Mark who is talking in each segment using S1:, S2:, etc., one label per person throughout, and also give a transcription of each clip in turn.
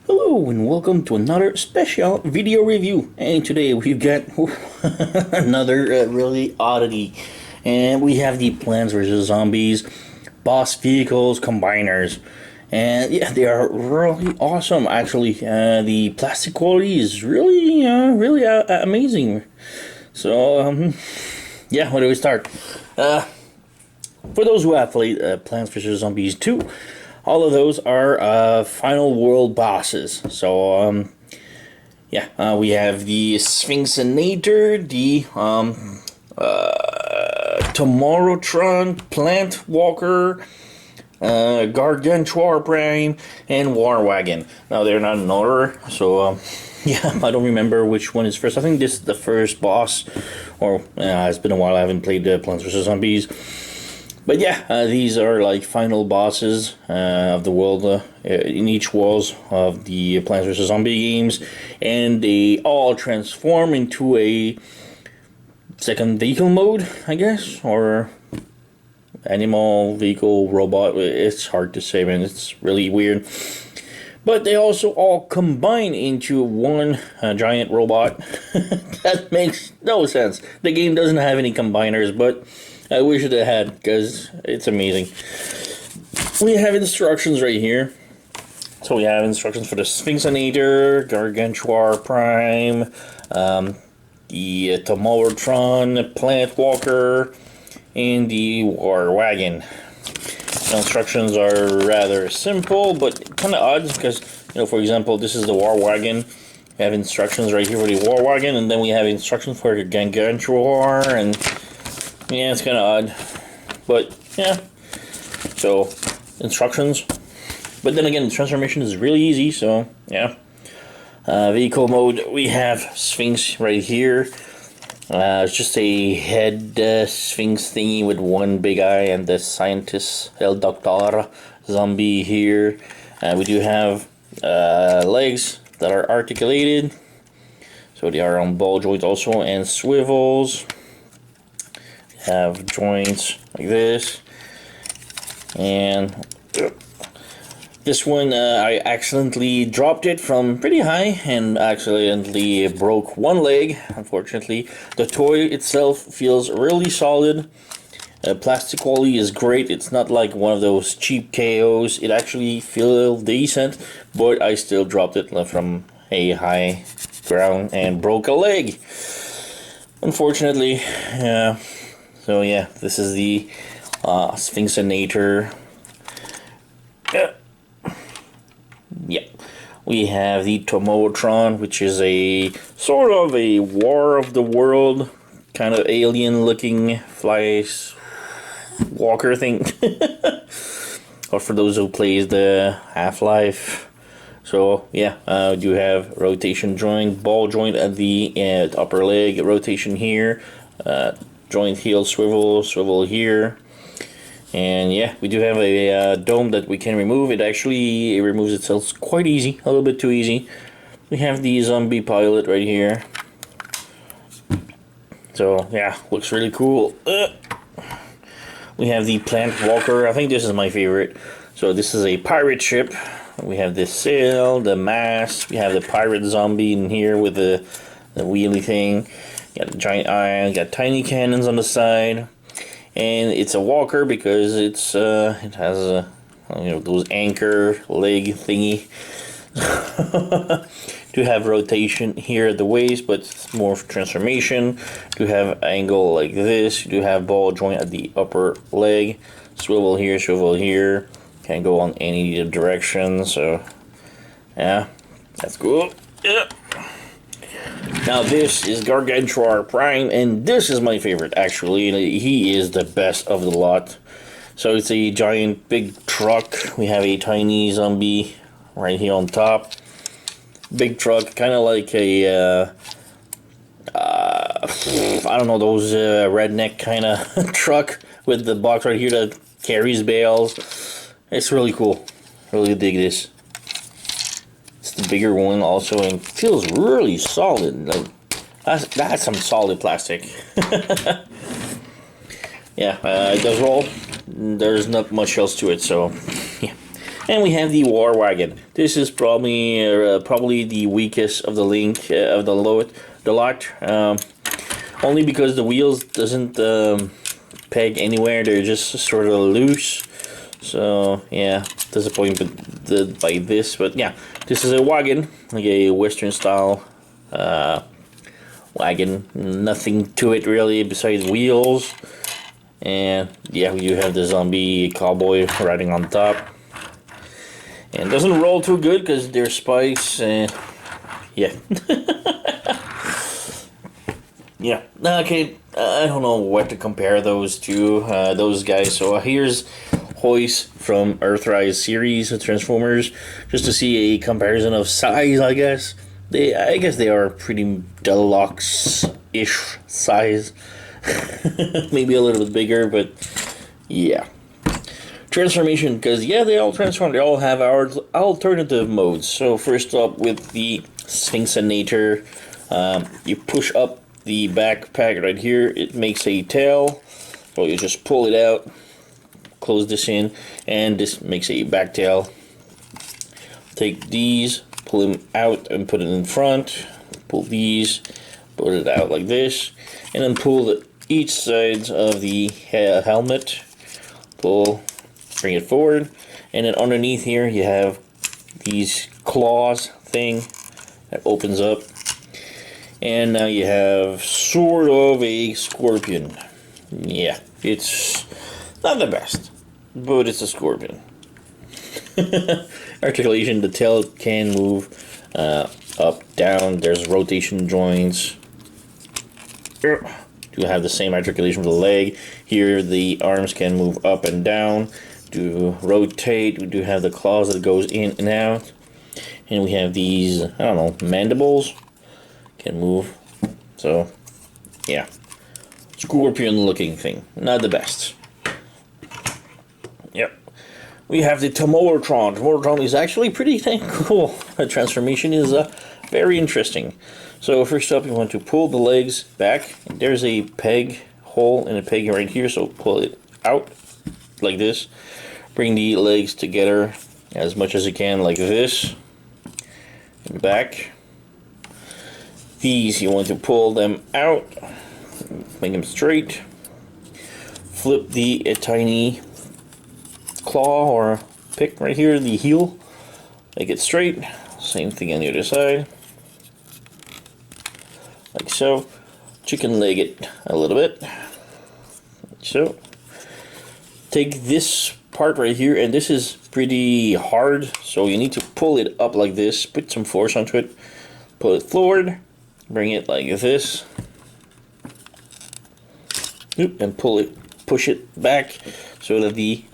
S1: Hello and welcome to another special video review, and today we've got another really oddity, and we have the Plants vs Zombies boss vehicles combiners, and yeah, they are really awesome. Actually, the plastic quality is really amazing. So yeah, where do we start? For those who have played Plants vs Zombies 2, all of those are final world bosses. So yeah, we have the Sphinxonator, the Tomorrow-tron, Plant Walker, Gargantuar Prime, and war-wagon. Now they're not in order, so yeah, I don't remember which one is first. I think this is the first boss, or it's been a while I haven't played Plants vs Zombies. But yeah, these are like final bosses of the world in each walls of the Plants vs Zombie games, and they all transform into a second vehicle mode, I guess, or animal, vehicle, robot. It's hard to say, man. It's really weird. But they also all combine into one giant robot. That makes no sense. The game doesn't have any combiners, but I wish it had, because it's amazing. We have instructions right here. So we have instructions for the Sphinxonator, Gargantuar Prime, the Tomorrow-tron, Plant Walker, and the war-wagon. The instructions are rather simple, but kind of odd, because, you know, for example, this is the war-wagon. We have instructions right here for the war-wagon, and then we have instructions for the Gargantuar, and yeah, it's kind of odd, but yeah. So, instructions. But then again, the transformation is really easy, so yeah. Vehicle mode, we have Sphinx right here. It's just a head Sphinx thingy with one big eye, and the scientist El Doctor zombie here. We do have legs that are articulated, so they are on ball joints also, and swivels. Have joints like this, and this one I accidentally dropped it from pretty high and accidentally broke one leg. Unfortunately, the toy itself feels really solid. Plastic quality is great. It's not like one of those cheap KOs. It actually feels decent, but I still dropped it from a high ground and broke a leg, unfortunately. Yeah. So yeah, this is the Sphinxonator. Yeah, we have the Tomorrow-tron, which is a sort of a War of the World kind of alien-looking flies walker thing. Or for those who plays the Half-Life. So yeah, we do have rotation joint, ball joint at the upper leg, rotation here. Joint heel swivel here, and yeah, we do have a dome that we can remove. It actually removes itself quite easy, a little bit too easy. We have the zombie pilot right here, so yeah, looks really cool. We have the Plant Walker. I think this is my favorite. So this is a pirate ship. We have the sail, the mast. We have the pirate zombie in here with the wheelie thing. Got a giant eye, got tiny cannons on the side, and it's a walker because it's it has a, you know, those anchor leg thingy. To have rotation here at the waist, but it's more transformation. To have angle like this. You do have ball joint at the upper leg. Swivel here. Can go on any direction. So yeah, that's cool. Yeah. Now this is Gargantuar Prime, and this is my favorite actually. He is the best of the lot. So it's a giant big truck. We have a tiny zombie right here on top. Big truck, kind of like a I don't know, those redneck kind of truck with the box right here that carries bales. It's really cool. Really dig this. It's the bigger one also, and feels really solid. Like that's some solid plastic. Yeah, it does roll. There's not much else to it, so yeah. And we have the war-wagon. This is probably the weakest of the link of the lot. Only because the wheels doesn't peg anywhere. They're just sort of loose. So yeah, disappointed by this. But yeah, this is a wagon, like a Western style wagon. Nothing to it really besides wheels. And yeah, you have the zombie cowboy riding on top. And it doesn't roll too good because there's spikes and yeah. Yeah, okay, I don't know what to compare those to, those guys. So here's Hoist from Earthrise series of Transformers, just to see a comparison of size, I guess. I guess they are pretty deluxe-ish size. Maybe a little bit bigger, but yeah. Transformation, because yeah, they all transform. They all have our alternative modes. So first up with the Sphinxonator, you push up the backpack right here. It makes a tail. So you just pull it out, close this in, and this makes a back tail. Take these, pull them out and put it in front. Pull these, put it out like this, and then pull each sides of the helmet. Pull, bring it forward, and then underneath here you have these claws thing that opens up, and now you have sort of a scorpion. Yeah, it's not the best, but it's a scorpion. Articulation, the tail can move up, down. There's rotation joints. Do have the same articulation for the leg. Here the arms can move up and down. Do rotate. We do have the claws that goes in and out. And we have these, I don't know, mandibles. Can move. So, yeah. Scorpion looking thing. Not the best. Yep. We have the Tomorrow-tron. Tomorrow-tron is actually pretty cool. The transformation is very interesting. So first up, you want to pull the legs back. There's a peg hole and a peg right here, so pull it out like this. Bring the legs together as much as you can like this. And back. These, you want to pull them out. Make them straight. Flip the tiny claw or pick right here, the heel. Make it straight. Same thing on the other side. Like so. Chicken leg it a little bit. Like so. Take this part right here, and this is pretty hard, so you need to pull it up like this. Put some force onto it. Pull it forward. Bring it like this. And pull it, push it back so that the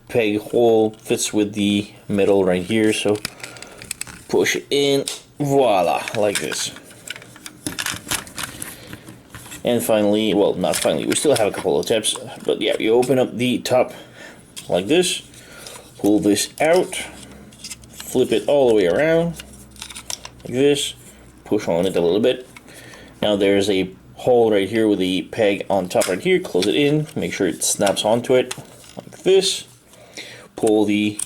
S1: peg hole fits with the metal right here. So push it in, voila, like this. And finally, well, not finally, we still have a couple of tips, but yeah, you open up the top like this, pull this out, flip it all the way around like this, push on it a little bit. Now there's a hole right here with the peg on top right here. Close it in, make sure it snaps onto it like this. Pull the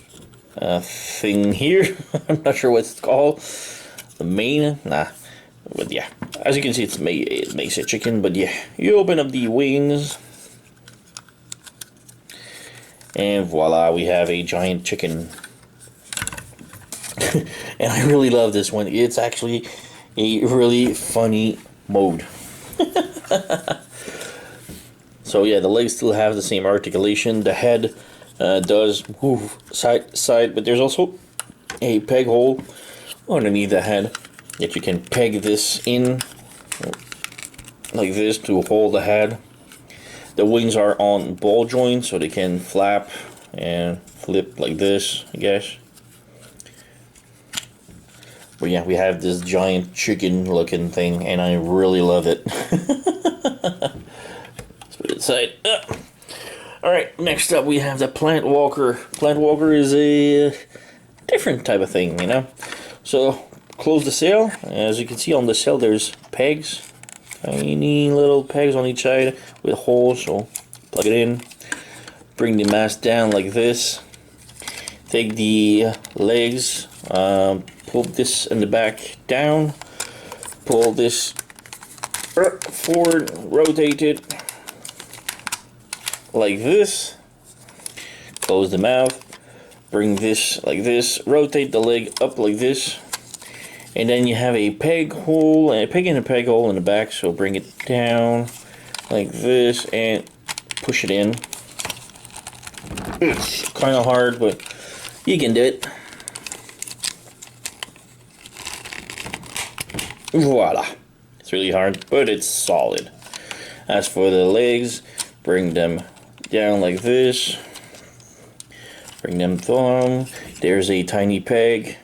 S1: thing here. I'm not sure what it's called. The main, but yeah, as you can see, it makes a chicken. But yeah, you open up the wings, and voila, we have a giant chicken. And I really love this one. It's actually a really funny mode. So yeah, the legs still have the same articulation. The head does move side to side, but there's also a peg hole underneath the head that you can peg this in like this to hold the head. The wings are on ball joints, so they can flap and flip like this, I guess. But yeah, we have this giant chicken looking thing, and I really love it. Let's put it aside. Alright, next up we have the Plant Walker. Plant Walker is a different type of thing, you know. So, close the sail. As you can see on the sail, there's pegs. Tiny little pegs on each side with holes, so plug it in. Bring the mast down like this. take the legs, pull this in the back down, pull this forward, rotate it like this, close the mouth, bring this like this, rotate the leg up like this, and then you have a peg hole, and a peg and a peg hole in the back, so bring it down like this and push it in. It's kind of hard, but you can do it. Voila. It's really hard, but it's solid. As for the legs, bring them down like this. Bring them down. There's a tiny peg,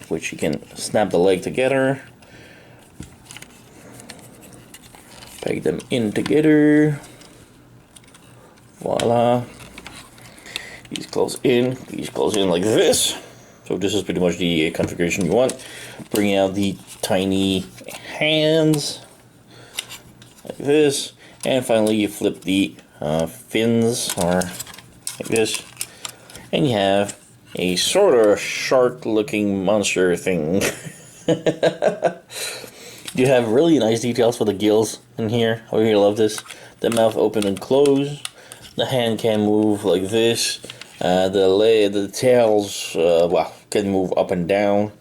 S1: which you can snap the leg together. Peg them in together. Voila. These close in like this. So this is pretty much the configuration you want. Bring out the tiny hands like this, and finally you flip the fins or like this, and you have a sort of shark-looking monster thing. You have really nice details for the gills in here. I really love this. The mouth open and close. The hand can move like this. The tails, well, can move up and down.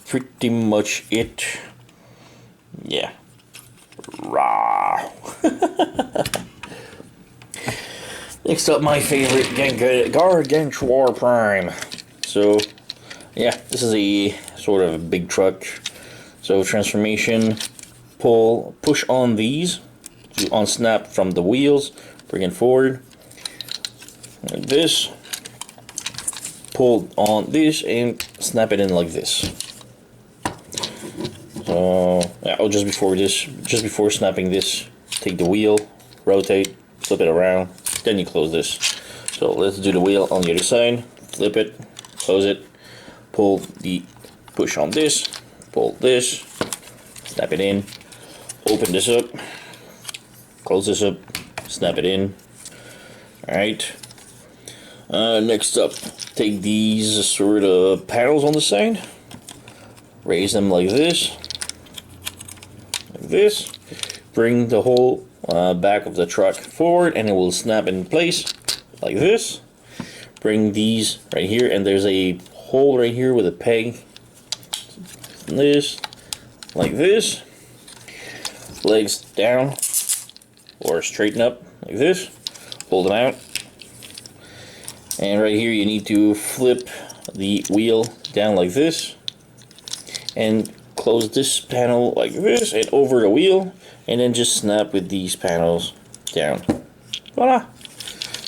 S1: Pretty much it. Yeah. Rah. Next up, my favorite, Gargantuar Prime. So, yeah, this is a sort of a big truck. So, transformation, push on these to unsnap from the wheels, bring it forward. Like this, pull on this and snap it in like this. So yeah, just before snapping this, take the wheel, rotate, flip it around, then you close this. So let's do the wheel on the other side. Flip it, close it, push on this, pull this, snap it in, open this up, close this up, snap it in. Alright. Next up, take these sort of panels on the side, raise them like this, bring the whole back of the truck forward and it will snap in place like this. Bring these right here, and there's a hole right here with a peg, this, like this, legs down or straighten up like this, pull them out. And right here you need to flip the wheel down like this and close this panel like this and over the wheel, and then just snap with these panels down. Voila!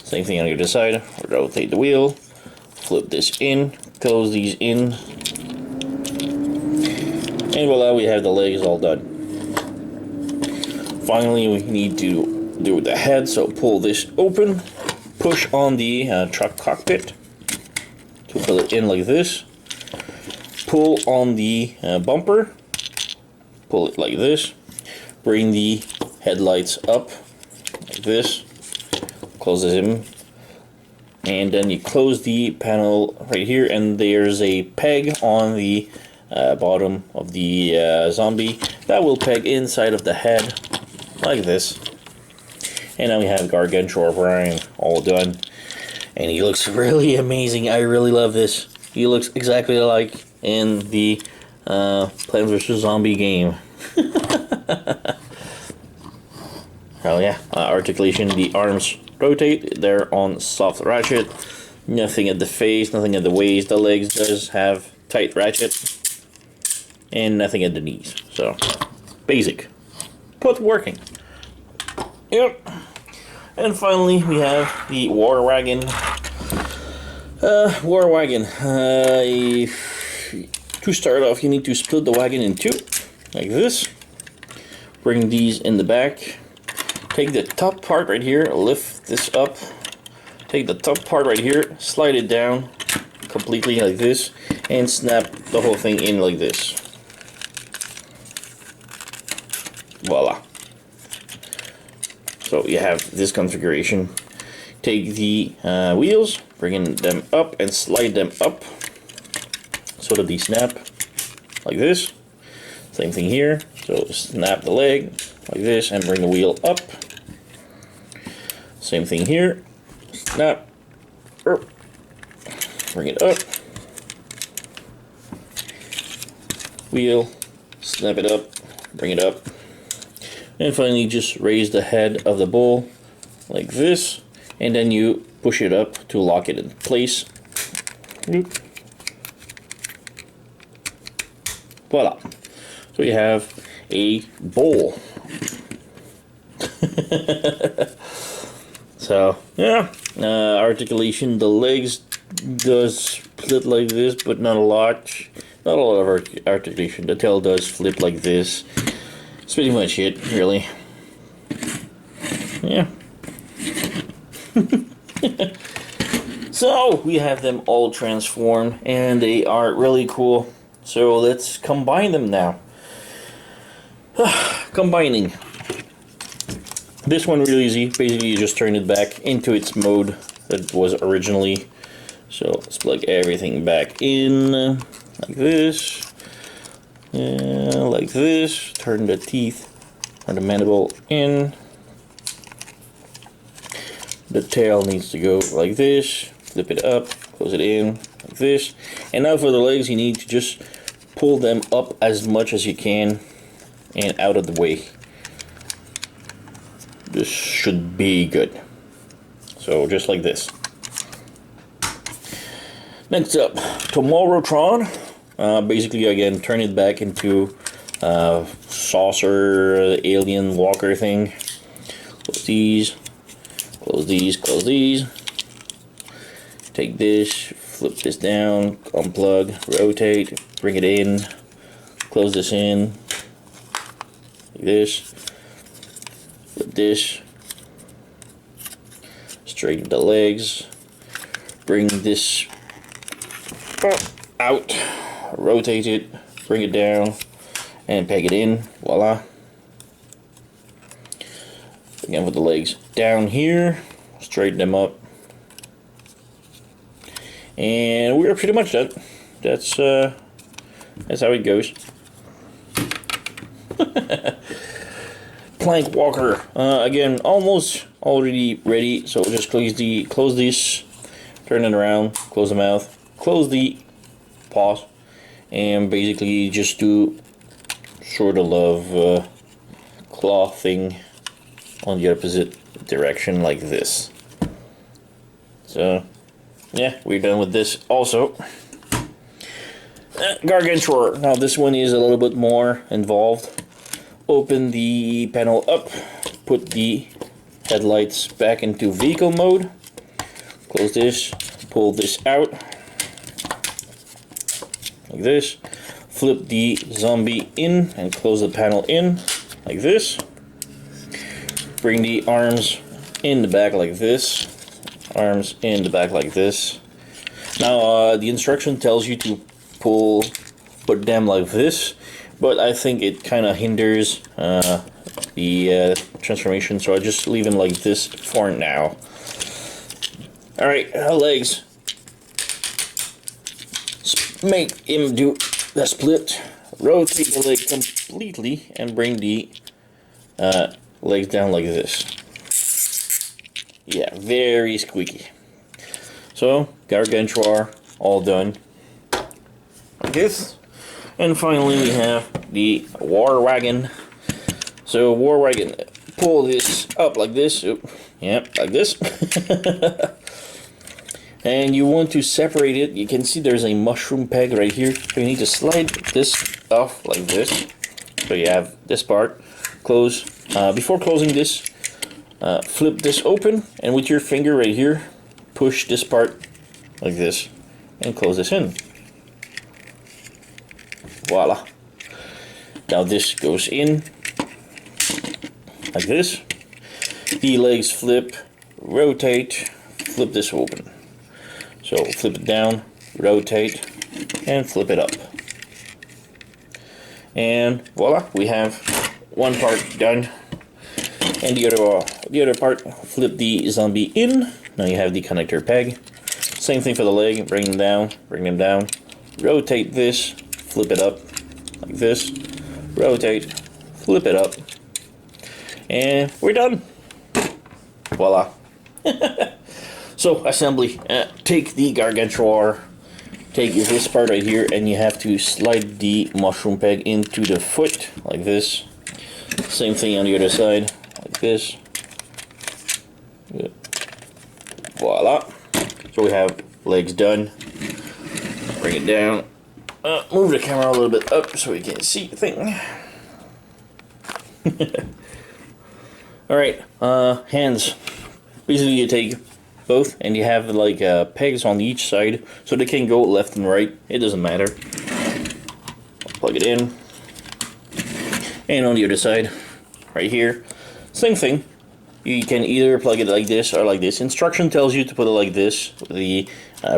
S1: Same thing on the other side. Rotate the wheel, flip this in, close these in, and voila, we have the legs all done. Finally, we need to do the head, so pull this open. Push on the truck cockpit to pull it in like this. Pull on the bumper. Pull it like this. Bring the headlights up like this. Close this in. And then you close the panel right here, and there's a peg on the bottom of the zombie that will peg inside of the head like this. And now we have Gargantuar Prime all done. And he looks really amazing. I really love this. He looks exactly like in the Plants vs. Zombie game. Oh yeah, articulation, the arms rotate. They're on soft ratchet. Nothing at the face, nothing at the waist. The legs does have tight ratchet. And nothing at the knees. So, basic. But working. Yep. And finally, we have the war-wagon. War-wagon. To start off, you need to split the wagon in two, like this. Bring these in the back. Take the top part right here, lift this up. Take the top part right here, slide it down completely like this, and snap the whole thing in like this. Voila. So you have this configuration. take the wheels, bring them up and slide them up so that they snap like this. Same thing here. So snap the leg like this and bring the wheel up. Same thing here. Snap. Bring it up. Wheel. Snap it up. Bring it up. And finally just raise the head of the bull like this. And then you push it up to lock it in place. Voila. So you have a bowl. So yeah, articulation. The legs does split like this, but not a lot. Not a lot of articulation. The tail does flip like this. That's pretty much it, really. Yeah. So we have them all transformed, and they are really cool. So let's combine them now. Combining. This one really easy. Basically, you just turn it back into its mode that it was originally. So let's plug everything back in like this. Like this. Turn the teeth or the mandible in. The tail needs to go like this. Flip it up. Close it in like this. And now for the legs, you need to just pull them up as much as you can and out of the way. This should be good. So just like this. Next up, Tomorrow-tron. Basically, again, turn it back into saucer, alien walker thing. Close these. Close these. Close these. Take this. Flip this down. Unplug. Rotate. Bring it in. Close this in. Like this. Flip this. Straighten the legs. Bring this out. Rotate it. Bring it down. And peg it in. Voila. Again with the legs down here. Straighten them up. And we're pretty much done. That's how it goes. Plank walker. Again, almost already ready. So we'll just close these, turn it around, close the mouth, close the paws, and basically just do sort of claw thing on the opposite direction like this. So yeah, we're done with this also. Gargantuar. Now this one is a little bit more involved. Open the panel up, put the headlights back into vehicle mode, close this, pull this out like this, flip the zombie in and close the panel in like this, bring the arms in the back like this, arms in the back like this. Now the instruction tells you to put them like this, but I think it kind of hinders the transformation, so I just leave them like this for now. Alright, legs. Make him do the split. Rotate the leg completely and bring the legs down like this. Yeah, very squeaky. So, Gargantuar, all done. Like this. And finally we have the war-wagon. So war-wagon, pull this up like this. Oop, yeah, like this. And you want to separate it. You can see there's a mushroom peg right here. So you need to slide this off like this. So you have this part. Close. Before closing this, flip this open, and with your finger right here, push this part like this and close this in. Voila. Now this goes in like this. The legs flip, rotate, flip this open. So flip it down, rotate, and flip it up. And voila, we have one part done. And the other part, flip the zombie in Now you have the connector peg. Same thing for the leg. Bring them down. Rotate this, flip it up like this. Rotate, flip it up, and we're done. Voila. So assembly. Take the Gargantuar. Take this part right here, and you have to slide the mushroom peg into the foot like this. Same thing on the other side, like this. Good. Voila. So we have legs done. Bring it down. Move the camera a little bit up so we can see the thing. Alright, hands. Basically you take both and you have like pegs on each side so they can go left and right. It doesn't matter. Plug it in. And on the other side, right here, same thing. You can either plug it like this or like this. Instruction tells you to put it like this, with the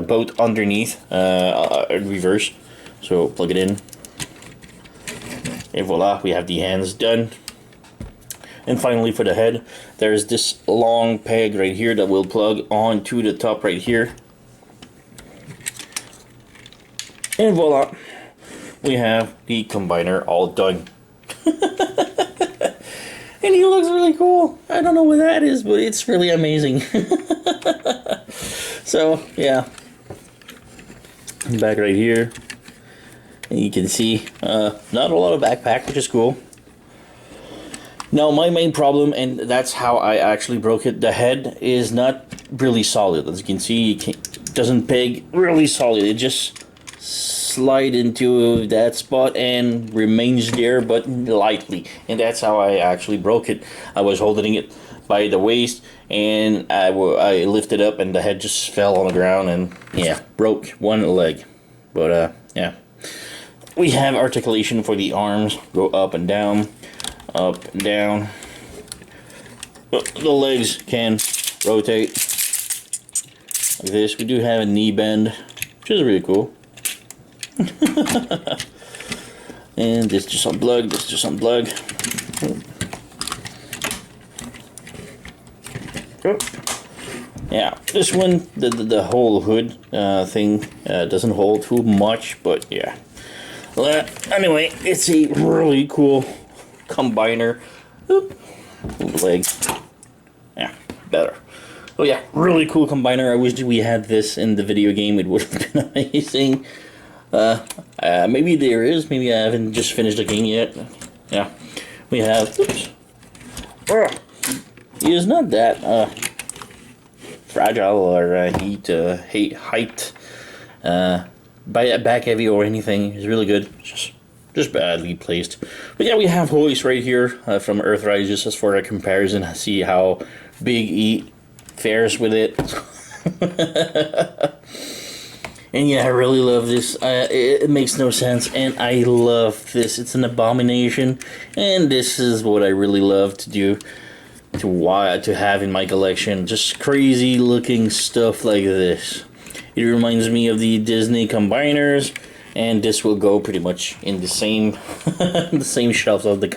S1: boat underneath, reverse. So plug it in. And voila, we have the hands done. And finally for the head, there's this long peg right here that will plug onto the top right here. And voila, we have the combiner all done. And he looks really cool. I don't know what that is, but it's really amazing. So, yeah. Back right here. And you can see, not a lot of backpack, which is cool. Now, my main problem, and that's how I actually broke it, the head is not really solid. As you can see, it doesn't peg really solid. It just slide into that spot and remains there, but lightly. And that's how I actually broke it. I was holding it by the waist, and I lifted up, and the head just fell on the ground, and yeah, broke one leg. But yeah, we have articulation for the arms. Go up and down, up and down. The legs can rotate like this. We do have a knee bend, which is really cool. And this just unplugged, this just unplugged. Yeah, this one, the whole hood thing doesn't hold too much, but yeah. Well, anyway, it's a really cool combiner. Oop. Leg. Yeah, better. Oh yeah, really cool combiner. I wish we had this in the video game. It would have been amazing. Maybe there is. Maybe I haven't just finished the game yet. Yeah, we have. Oops. He is not that fragile or height back heavy or anything. He's really good. Just badly placed. But yeah, we have hoist right here from Earthrise, just as for a comparison. See how big he fares with it. And yeah, I really love this. It makes no sense, and I love this. It's an abomination, and this is what I really love to do, to have in my collection. Just crazy looking stuff like this. It reminds me of the Disney combiners, and this will go pretty much in the same the same shelves of the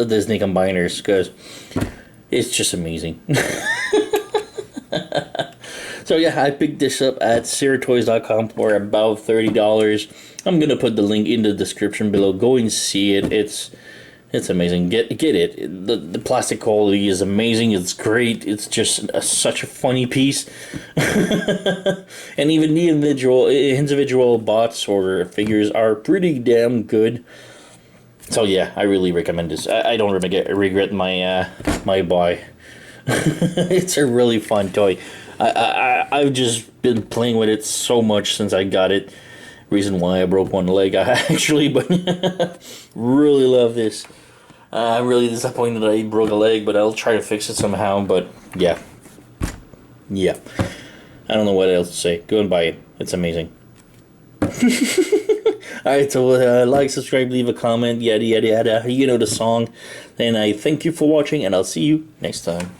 S1: Disney combiners, because it's just amazing. So yeah, I picked this up at SierraToys.com for about $30. I'm gonna put the link in the description below. Go and see it. It's amazing. Get it. The plastic quality is amazing. It's great. It's just such a funny piece. And even the individual bots or figures are pretty damn good. So yeah, I really recommend this. I don't regret my my buy. It's a really fun toy. I've just been playing with it so much since I got it. Reason why I broke one leg, actually, but really love this. I'm really disappointed that I broke a leg, but I'll try to fix it somehow. But yeah, I don't know what else to say. Go and buy it. It's amazing. Alright, so like, subscribe, leave a comment, yada yada yada. You know the song. And I thank you for watching, and I'll see you next time.